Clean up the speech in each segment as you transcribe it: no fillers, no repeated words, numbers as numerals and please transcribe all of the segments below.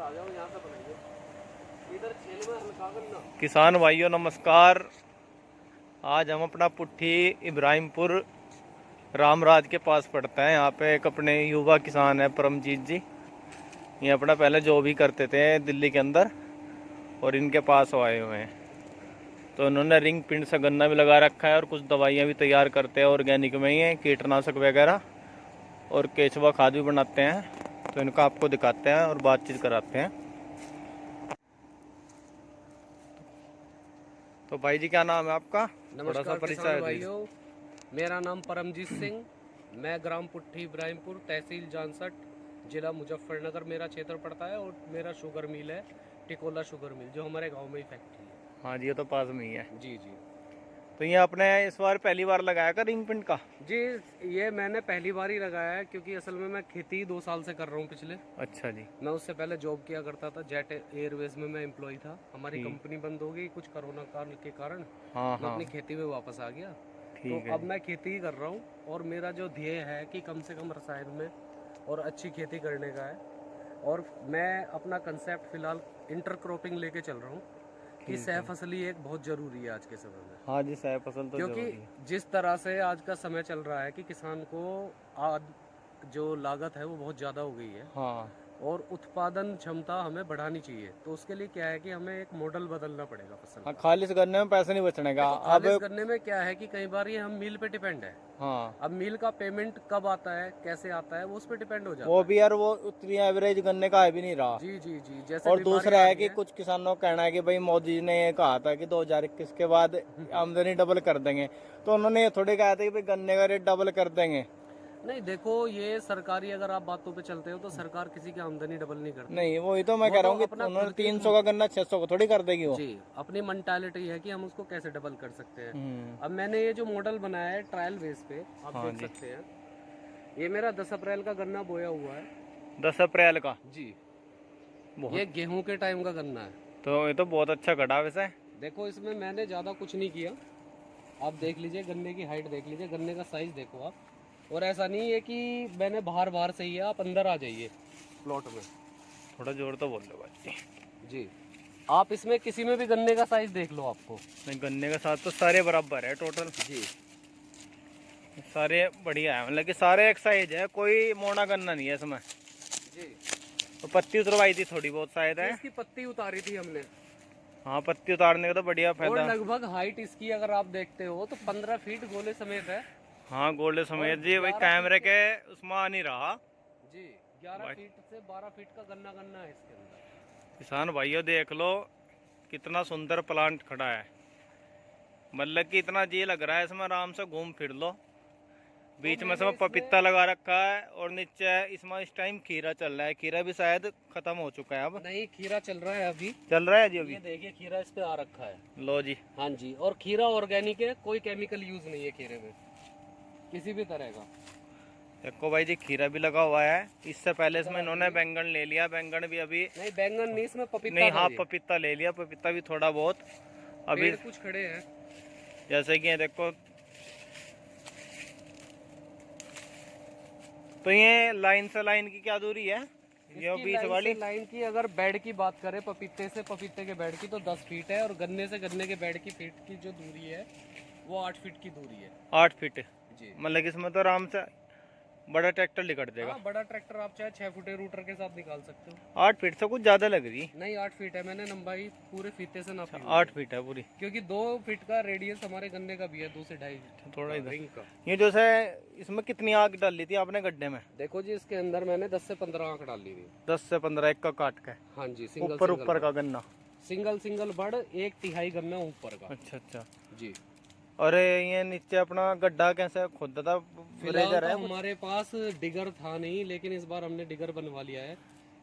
आ जाओ यहाँ से बनाइए, इधर छेल में हल्का करना। किसान भाइयों नमस्कार। आज हम अपना पुट्ठी इब्राहिमपुर रामराज के पास पड़ता है। यहाँ पे एक अपने युवा किसान है परमजीत जी। ये अपना पहले जॉब ही करते थे दिल्ली के अंदर और इनके पास आए हुए हैं। तो उन्होंने रिंग पिंड से गन्ना भी लगा रखा है और कुछ दवाइयाँ भी तैयार करते हैं ऑर्गेनिक में ही है, कीटनाशक वगैरह, और केचुआ खाद भी बनाते हैं। तो इनका आपको दिखाते हैं और बातचीत कराते हैं। तो भाई जी क्या नाम है आपका? नमस्कार किसान भाइयों, मेरा नाम परमजीत सिंह, मैं ग्राम पुट्ठी इब्राहिमपुर, तहसील जानसठ, जिला मुजफ्फरनगर मेरा क्षेत्र पड़ता है। और मेरा शुगर मिल है टिकोला शुगर मिल, जो हमारे गांव में ही फैक्ट्री है। हाँ जी, ये तो पास में ही है। जी जी। तो ये आपने इस बार पहली बार लगाया का रिंग पिंड का? जी, ये मैंने पहली बार ही लगाया है, क्योंकि असल में मैं खेती 2 साल से कर रहा हूँ पिछले। अच्छा जी। मैं उससे पहले जॉब किया करता था, जेट एयरवेज में मैं एम्प्लॉय था। हमारी कंपनी बंद हो गई कुछ कोरोना काल के कारण। हाँ मैं हाँ अपनी खेती में वापस आ गया। तो ठीक है। अब मैं खेती ही कर रहा हूँ, और मेरा जो ध्येय है कि कम से कम रसायन में और अच्छी खेती करने का है। और मैं अपना कंसेप्ट फिलहाल इंटरक्रॉपिंग लेके चल रहा हूँ कि सह फसली एक बहुत जरूरी है आज के समय में। हाँ जी, सह फसल तो क्योंकि जरूरी है। जिस तरह से आज का समय चल रहा है कि किसान को जो लागत है वो बहुत ज़्यादा हो गई है, हाँ और उत्पादन क्षमता हमें बढ़ानी चाहिए। तो उसके लिए क्या है कि हमें एक मॉडल बदलना पड़ेगा फसल हाँ, का। खालिश करने में पैसे नहीं बचने का। तो खालिश करने में क्या है कि कई बार ये हम मिल पे डिपेंड है। हाँ, अब मिल का पेमेंट कब आता है, कैसे आता है, वो उस पर डिपेंड हो जाता वो है। भी यार वो उतनी एवरेज गन्ने का है भी नहीं रहा। जी जी जी। जैसे और बीमारी दूसरा आ है रही कि कुछ किसानों का कहना है कि भाई मोदी जी ने ये कहा था कि 2021 के बाद आमदनी डबल कर देंगे। तो उन्होंने ये थोड़ी कहा था कि भाई गन्ने का रेट डबल कर देंगे। नहीं, देखो ये सरकारी अगर आप बातों पे चलते हो तो सरकार किसी की आमदनी डबल नहीं करती। नहीं, वही तो मैं वो कह रहा तो हूँ कि अपना उन्होंने खुद की 300 का गन्ना 600 को थोड़ी कर देगी वो। जी, अपनी मेंटालिटी है कि हम उसको कैसे डबल कर सकते हैं। हम्म, अब मैंने ये जो मॉडल बनाया है ट्रायल बेस पे, आप हाँ देख जी। सकते हैं। ये मेरा 10 अप्रैल का गन्ना बोया हुआ है। 10 अप्रैल का? जी। बहुत। ये गेहूं के टाइम का गन्ना है। तो ये तो बहुत अच्छा कटा वैसे। देखो इसमें मैंने ज़्यादा कुछ नहीं किया। आप देख लीजिए, गन्ने की हाइट देख लीजिए, गन्ने का साइज देखो आप। और ऐसा नहीं है कि मैंने बाहर बाहर से ही है, आप अंदर आ जाइए प्लॉट में। थोड़ा जोर तो बोल दो भाई जी, आप इसमें किसी में भी गन्ने का साइज देख लो आपको। नहीं, गन्ने के साथ तो सारे बराबर है टोटल। जी सारे बढ़िया है, मतलब कि सारे एक साइज है, कोई मोटा गन्ना नहीं है इसमें। जी। तो पत्ती उतरवाई थी थोड़ी बहुत शायद है। इसकी पत्ती उतारी थी हमने। हाँ, पत्ती उतारने का तो बढ़िया और फायदा। लगभग हाइट इसकी अगर आप देखते हो तो 15 फीट गोले समेत है। हाँ, गोल्ड समेत जी, वही कैमरे के उसमें आ नहीं रहा जी। 11 फीट से 12 फीट का गन्ना गन्ना है इसके अंदर। किसान भाइयों देख लो कितना सुंदर प्लांट खड़ा है। मतलब कि इतना जी लग रहा है इसमें आराम से घूम फिर लो। बीच में इसमें पपीता लगा रखा है और नीचे इसमें इस टाइम खीरा चल रहा है। खीरा भी शायद खत्म हो चुका है, अब नहीं, खीरा चल रहा है अभी। चल रहा है जी अभी। ये देखिए खीरा इस पे आ रखा है। लो जी। हाँ जी। और खीरा ऑर्गेनिक है, कोई केमिकल यूज नहीं है खीरे में किसी भी तरह का। देखो भाई जी, खीरा भी लगा हुआ है। इससे पहले इसमें इन्होंने बैंगन ले लिया। बैंगन भी अभी नहीं, बैंगन नहीं, इसमें पपीता नहीं। था हाँ, ये। पपीता ले लिया। पपीता भी थोड़ा बहुत अभी पेड़ कुछ खड़े हैं। जैसे कि ये देखो। तो ये लाइन से लाइन की क्या दूरी है? ये इसकी बीच लाइन वाली से लाइन की अगर बेड की बात करें, पपीते से पपीते के बेड की, तो 10 फीट है। और गन्ने से गन्ने के बेड की फीट की जो दूरी है वो 8 फीट की दूरी है। 8 फीट। जी। मतलब कि इसमें तो आराम से बड़ा ट्रैक्टर निकट देगा। हाँ, बड़ा ट्रैक्टर आप चाहे 6 फुटे रूटर के साथ निकाल सकते हो। 8 फीट से कुछ ज्यादा लग रही। नहीं, 8 फीट है, मैंने लंबाई पूरे फीते से नापी हुई 8 फीट है पूरी। है। क्योंकि 2 फीट का रेडियस हमारे गन्ने का भी है, 2 से 2.5 थोड़ा इधर रिंग का। ये जो है इसमें कितनी आग डाली थी आपने गड्ढे में? देखो जी, इसके अंदर मैंने 10 से 15 आंख डाल ली थी। 10 से 15 एक का काट के। हाँ जी, सिंगल ऊपर ऊपर का गन्ना। सिंगल बड़ 1/3 गन्ना ऊपर का। अच्छा अच्छा। जी। और ये नीचे अपना गड्ढा कैसे खोदा था? फिलहाल तो हमारे पास डिगर था नहीं, लेकिन इस बार हमने डिगर बनवा लिया है,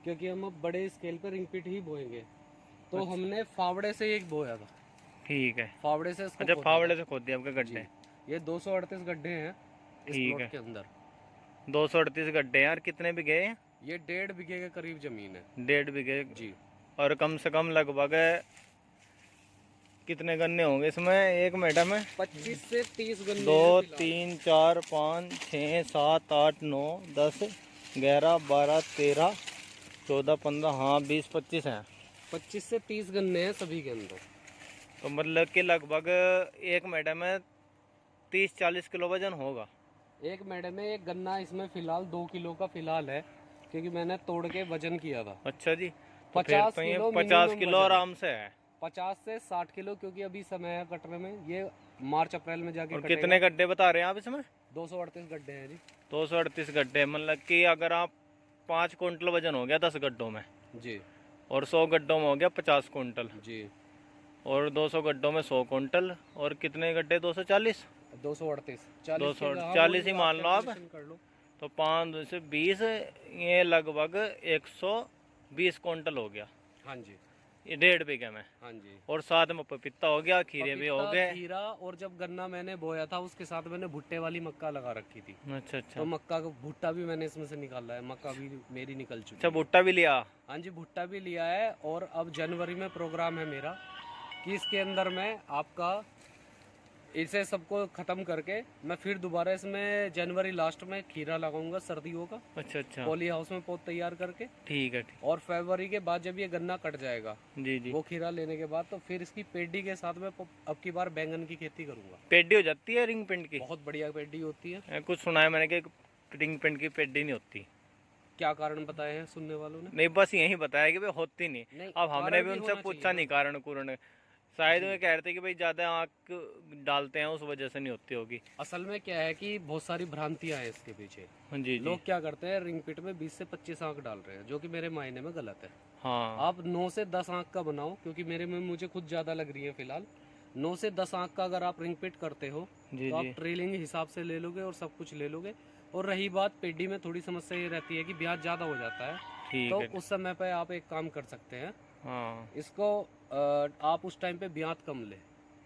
क्योंकि हम अब बड़े स्केल पर रिंग पिट ही बोएंगे। तो हमने फावड़े से एक बोया था। ठीक है। फावड़े से इसको अच्छा, खोदा फावड़े से खोद दिए आपके था। गड्ढे? ये 238 गड्ढे हैं इस ठीक प्लॉट है। के अंदर। 238 गड्ढे हैं। और कितने बीघे हैं? ये 1.5 बीघे के करीब जमीन है। 1.5 बीघे। जी। और कम से कम लगभग कितने गन्ने होंगे इसमें एक मैडम में? 25 से 30 गन्ने 2 हैं फिलहाल। 3 4 5 6 7 8 9 10 11 12 13 14 15 हाँ 20 25 हैं। 25 से 30 गन्ने हैं सभी के अंदर। तो मतलब कि लगभग एक मैडम में 30-40 किलो वजन होगा। एक मेढे में एक गन्ना इसमें फिलहाल 2 किलो का फिलहाल है, क्योंकि मैंने तोड़ के वजन किया था। अच्छा जी, तो फिर 50 तो ये किलो 50 मिनिमम किलो वजन है। आराम से है। 50 से 60 किलो, क्योंकि अभी समय है कटने में, ये मार्च अप्रैल में जाके और कटेगा। कितने गड्ढे बता रहे हैं आप इसमें? 238 गड्ढे हैं जी। 238 गड्ढे, मतलब कि अगर आप 5 कुंटल वजन हो गया 10 गड्ढों में, जी और 100 गड्ढों में हो गया 50 कुंटल, जी। और 200 गड्ढों में 100 कुंटल, और कितने गड्ढे 240? 238 40 240 ही मान लो आप। कर लो। तो 5 से 20, ये लगभग 120 कुंटल हो गया, हाँ जी ये 1.5 बीघे में। हाँ जी। और साथ में पपीता हो गया, खीरे भी हो पपीता, गए। खीरा, और जब गन्ना मैंने बोया था उसके साथ मैंने भुट्टे वाली मक्का लगा रखी थी। अच्छा अच्छा। तो मक्का का भुट्टा भी मैंने इसमें से निकाला है, मक्का भी मेरी निकल चुकी अच्छा, है। भुट्टा भी लिया? हाँ जी, भुट्टा भी लिया है। और अब जनवरी में प्रोग्राम है मेरा कि इसके अंदर मैं आपका इसे सबको खत्म करके मैं फिर दोबारा इसमें जनवरी लास्ट में खीरा लगाऊंगा सर्दियों का, अच्छा अच्छा, पॉली हाउस में पौध तैयार करके। ठीक है ठीक। और फरवरी के बाद जब ये गन्ना कट जाएगा, जी जी। वो खीरा लेने के बाद, तो फिर इसकी पेडी के साथ में अब की बार बैंगन की खेती करूंगा। पेडी हो जाती है रिंग पिंड की? बहुत बढ़िया पेडी होती है। कुछ सुना है मैंने कि रिंग पिंड की पेडी नहीं होती। क्या कारण बताए हैं सुनने वालों ने? नहीं, बस यही बताया कि भाई होती नहीं। नहीं, अब हमने कारण भी भी उनसे होना पूछा चाहिए नहीं कारण कुरण, शायद वे कह रहे थे कि भाई ज्यादा आँख डालते हैं उस वजह से नहीं होती होगी। असल में क्या है कि बहुत सारी भ्रांतियां हैं इसके पीछे। जी जी। लोग क्या करते हैं, रिंग पिट में 20 से 25 आंख डाल रहे हैं, जो कि मेरे मायने में गलत है। हाँ आप 9 से 10 आंख का बनाओ, क्योंकि मेरे में मुझे खुद ज्यादा लग रही है फिलहाल। 9 से 10 आंख का अगर आप रिंग पिट करते हो जी तो जी। आप ट्रेलिंग हिसाब से ले लोगे और सब कुछ ले लोगे। और रही बात पेडी में, थोड़ी समस्या ये रहती है कि ब्याज ज्यादा हो जाता है। ठीक तो है। उस समय पे आप एक काम कर सकते हैं, हाँ इसको आप उस टाइम पे ब्याज कम ले,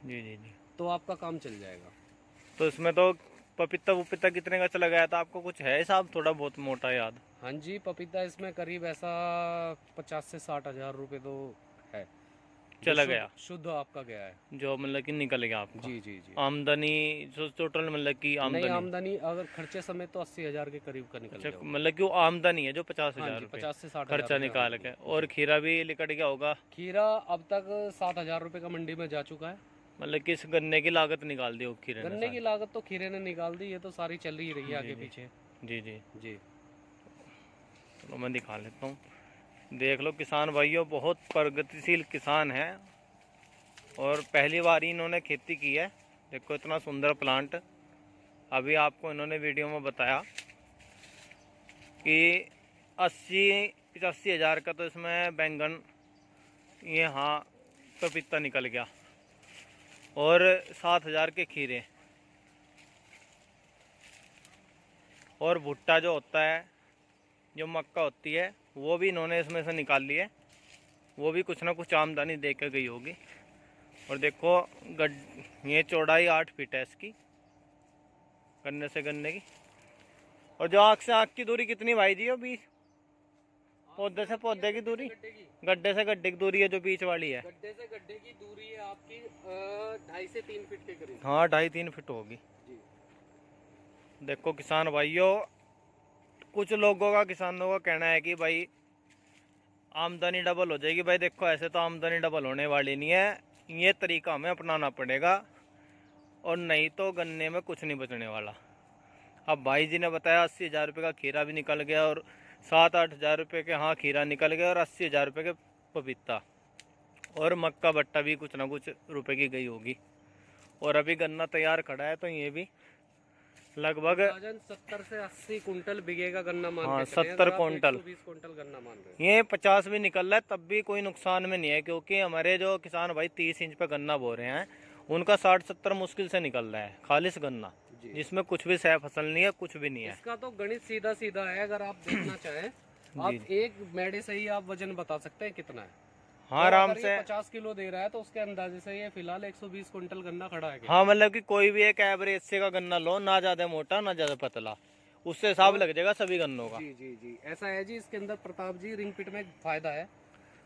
जी जी जी। तो आपका काम चल जाएगा। तो इसमें तो पपीता वपीता कितने का चला गया था आपको, कुछ है हिसाब थोड़ा बहुत मोटा याद? हाँ जी, पपीता इसमें करीब ऐसा 50 से 60 हजार रुपये तो है, चला जो गया, शुद्ध आपका गया है। जो मतलब कि निकल गया आपका। जी जी जी। आमदनी जो टोटल मतलब कि नहीं, आमदनी? आमदनी अगर खर्चे समेत तो 80 हजार के करीब का निकल अच्छा, गया। मतलब कि वो आमदनी है जो 50,000 हाँ जी, रुपये 50 से 60 खर्चा हजार निकाल के। और खीरा भी निकट गया होगा? खीरा अब तक 7 हजार रुपये का मंडी में जा चुका है। मतलब कि इस गन्ने की लागत निकाल दी हो खीरे ने गन्ने की सारी? लागत तो खीरे ने निकाल दी, ये तो सारी चल ही रही है आगे पीछे। जी जी। जी। चलो मैं दिखा लेता हूँ, देख लो किसान भाइयों, बहुत प्रगतिशील किसान है और पहली बार ही इन्होंने खेती की है। देखो इतना सुंदर प्लांट, अभी आपको इन्होंने वीडियो में बताया कि 80-85 हज़ार का तो इसमें बैंगन, ये हाँ पपीता निकल गया, और 7,000 के खीरे, और भुट्टा जो होता है, जो मक्का होती है, वो भी इन्होंने इसमें से निकाल ली है। वो भी कुछ ना कुछ आमदनी दे के गई होगी। और देखो ये चौड़ाई 8 फीट है इसकी, गन्ने से गन्ने की। और जो आँख से आँख की दूरी कितनी भाई जी? बीच पौधे से पौधे की दूरी, गड्ढे से गड्ढे की दूरी है जो बीच वाली है? गड्ढे से गड्ढे की दूरी है आपकी 2.5 से 3 फीट के करीब। हाँ 2.5-3 फीट होगी। जी। देखो किसान भाइयों, कुछ लोगों का, किसानों का कहना है कि भाई आमदनी डबल हो जाएगी। भाई देखो ऐसे तो आमदनी डबल होने वाली नहीं है, ये तरीका हमें अपनाना पड़ेगा, और नहीं तो गन्ने में कुछ नहीं बचने वाला। अब भाई जी ने बताया 80 हज़ार रुपये का खीरा भी निकल गया, और 7-8 हज़ार रुपये के हाँ खीरा निकल गया, और 80 हज़ार रुपये के पपीता, और मक्का भट्टा भी कुछ ना कुछ रुपए की गई होगी। और अभी गन्ना तैयार खड़ा है, तो ये भी लगभग 70 से 80 कुंटल बिगेगा गन्ना मान हाँ, के चलें। 70 अगर आप कुंटल। 120 कुंटल गन्ना मान रहे हैं। ये 50 भी निकल रहा है तब भी कोई नुकसान में नहीं है, क्योंकि हमारे जो किसान भाई 30 इंच पे गन्ना बो रहे हैं, उनका 60-70 मुश्किल से निकल रहा है खालिश गन्ना, जिसमें कुछ भी सह फसल नहीं है, कुछ भी नहीं है। इसका तो गणित सीधा सीधा है, अगर आप देखना चाहें आप एक मेढे से ही आप वजन बता सकते हैं कितना है। हाँ तो आराम अगर से। ये 50 किलो दे रहा है तो उसके अंदाजे से ये फिलहाल 120 कुंटल गन्ना खड़ा है। हाँ मतलब कि कोई भी एक एवरेज से का गन्ना लो, ना ज्यादा मोटा ना ज्यादा पतला, उससे हिसाब लग जाएगा सभी गन्नों का। जी जी जी, ऐसा है जी। इसके अंदर प्रताप जी रिंग पिट में एक फायदा है,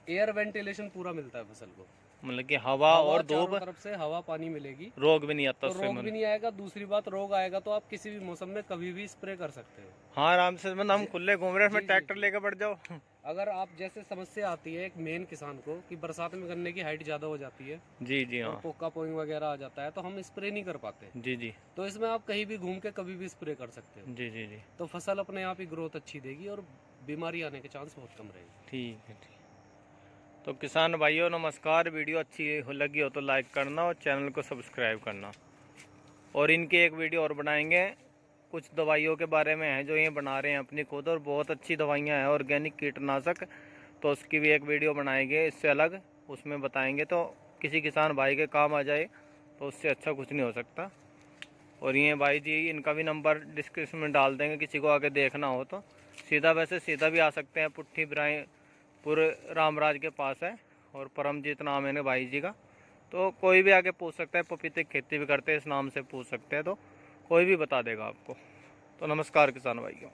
एयर वेंटिलेशन पूरा मिलता है फसल को। मतलब कि हवा और धूप, चारों तरफ से हवा पानी मिलेगी, रोग भी नहीं आता तो उससे। रोग भी नहीं आएगा। दूसरी बात, रोग आएगा तो आप किसी भी मौसम में कभी भी स्प्रे कर सकते हो। हाँ आराम से, मतलब हम खुले घूम रहे हैं, ट्रैक्टर लेके बढ़ जाओ। अगर आप जैसे समस्या आती है एक मेन किसान को कि बरसात में गन्ने की हाइट ज़्यादा हो जाती है जी जी और हाँ पोका पोइंग वगैरह आ जाता है तो हम स्प्रे नहीं कर पाते, जी जी तो इसमें आप कहीं भी घूम के कभी भी स्प्रे कर सकते हो। जी जी जी तो फसल अपने आप ही ग्रोथ अच्छी देगी और बीमारी आने के चांस बहुत कम रहेंगे। ठीक है ठीक। तो किसान भाइयों नमस्कार, वीडियो लगी हो तो लाइक करना और चैनल को सब्सक्राइब करना। और इनकी एक वीडियो और बनाएंगे, कुछ दवाइयों के बारे में है जो ये बना रहे हैं अपनी खुद, और बहुत अच्छी दवाइयाँ हैं ऑर्गेनिक कीटनाशक, तो उसकी भी एक वीडियो बनाएंगे इससे अलग, उसमें बताएंगे तो किसी किसान भाई के काम आ जाए, तो उससे अच्छा कुछ नहीं हो सकता। और ये भाई जी इनका भी नंबर डिस्क्रिप्शन में डाल देंगे, किसी को आके देखना हो तो सीधा, वैसे सीधा भी आ सकते हैं, पुट्ठी इब्राहिमपुर रामराज के पास है, और परमजीत नाम है ना भाई जी का, तो कोई भी आके पूछ सकता है, पपीते की खेती भी करते हैं इस नाम से पूछ सकते हैं, तो कोई भी बता देगा आपको। तो नमस्कार किसान भाइयों।